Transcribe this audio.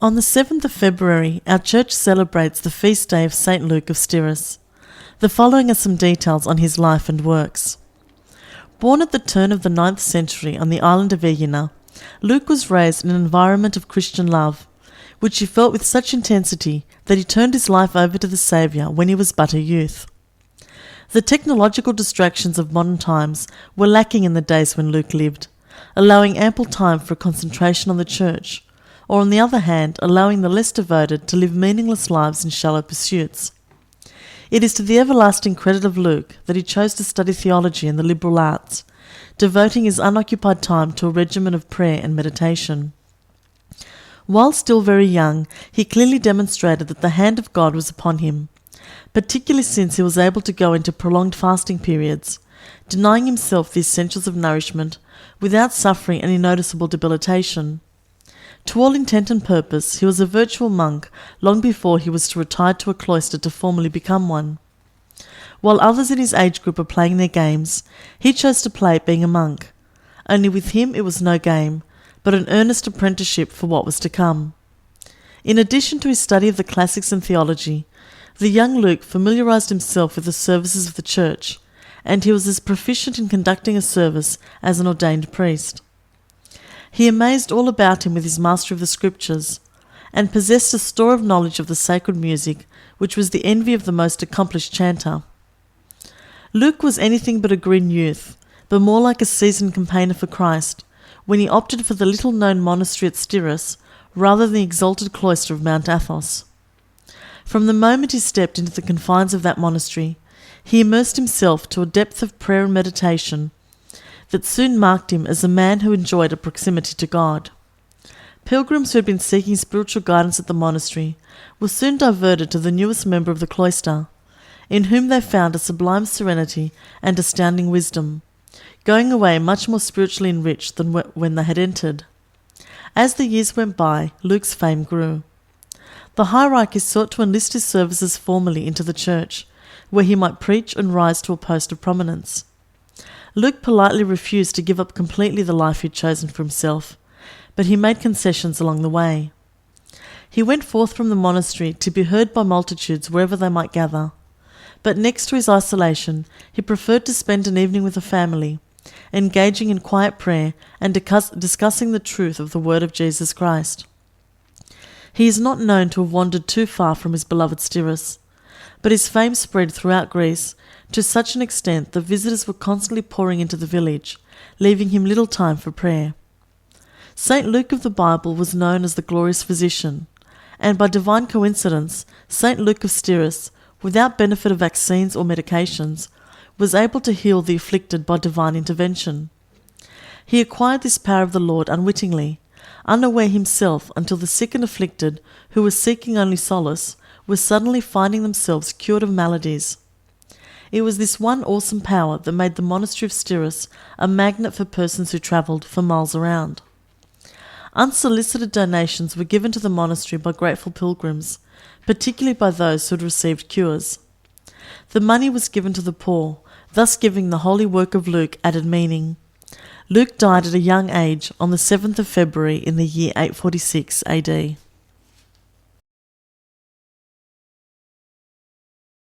On the 7th of February, our church celebrates the feast day of St. Luke of Steirus. The following are some details on his life and works. Born at the turn of the 9th century on the island of Aegina, Luke was raised in an environment of Christian love, which he felt with such intensity that he turned his life over to the Saviour when he was but a youth. The technological distractions of modern times were lacking in the days when Luke lived, allowing ample time for concentration on the church, or on the other hand, allowing the less devoted to live meaningless lives in shallow pursuits. It is to the everlasting credit of Luke that he chose to study theology and the liberal arts, devoting his unoccupied time to a regimen of prayer and meditation. While still very young, he clearly demonstrated that the hand of God was upon him, particularly since he was able to go into prolonged fasting periods, denying himself the essentials of nourishment without suffering any noticeable debilitation. To all intent and purpose, he was a virtual monk long before he was to retire to a cloister to formally become one. While others in his age group were playing their games, he chose to play at being a monk. Only with him it was no game, but an earnest apprenticeship for what was to come. In addition to his study of the classics and theology, the young Luke familiarised himself with the services of the church, and he was as proficient in conducting a service as an ordained priest. He amazed all about him with his mastery of the Scriptures, and possessed a store of knowledge of the sacred music, which was the envy of the most accomplished chanter. Luke was anything but a green youth, but more like a seasoned campaigner for Christ, when he opted for the little-known monastery at Steirus rather than the exalted cloister of Mount Athos. From the moment he stepped into the confines of that monastery, he immersed himself to a depth of prayer and meditation that soon marked him as a man who enjoyed a proximity to God. Pilgrims who had been seeking spiritual guidance at the monastery were soon diverted to the newest member of the cloister, in whom they found a sublime serenity and astounding wisdom, going away much more spiritually enriched than when they had entered. As the years went by, Luke's fame grew. The hierarchy sought to enlist his services formally into the church, where he might preach and rise to a post of prominence. Luke politely refused to give up completely the life he had chosen for himself, but he made concessions along the way. He went forth from the monastery to be heard by multitudes wherever they might gather, but next to his isolation, he preferred to spend an evening with the family, engaging in quiet prayer and discussing the truth of the word of Jesus Christ. He is not known to have wandered too far from his beloved Steirus, but his fame spread throughout Greece to such an extent that visitors were constantly pouring into the village, leaving him little time for prayer. St. Luke of the Bible was known as the glorious physician, and by divine coincidence, St. Luke of Steirus, without benefit of vaccines or medications, was able to heal the afflicted by divine intervention. He acquired this power of the Lord unwittingly, unaware himself until the sick and afflicted, who were seeking only solace, were suddenly finding themselves cured of maladies. It was this one awesome power that made the monastery of Steirus a magnet for persons who travelled for miles around. Unsolicited donations were given to the monastery by grateful pilgrims, particularly by those who had received cures. The money was given to the poor, thus giving the holy work of Luke added meaning. Luke died at a young age on the 7th of February in the year 846 AD.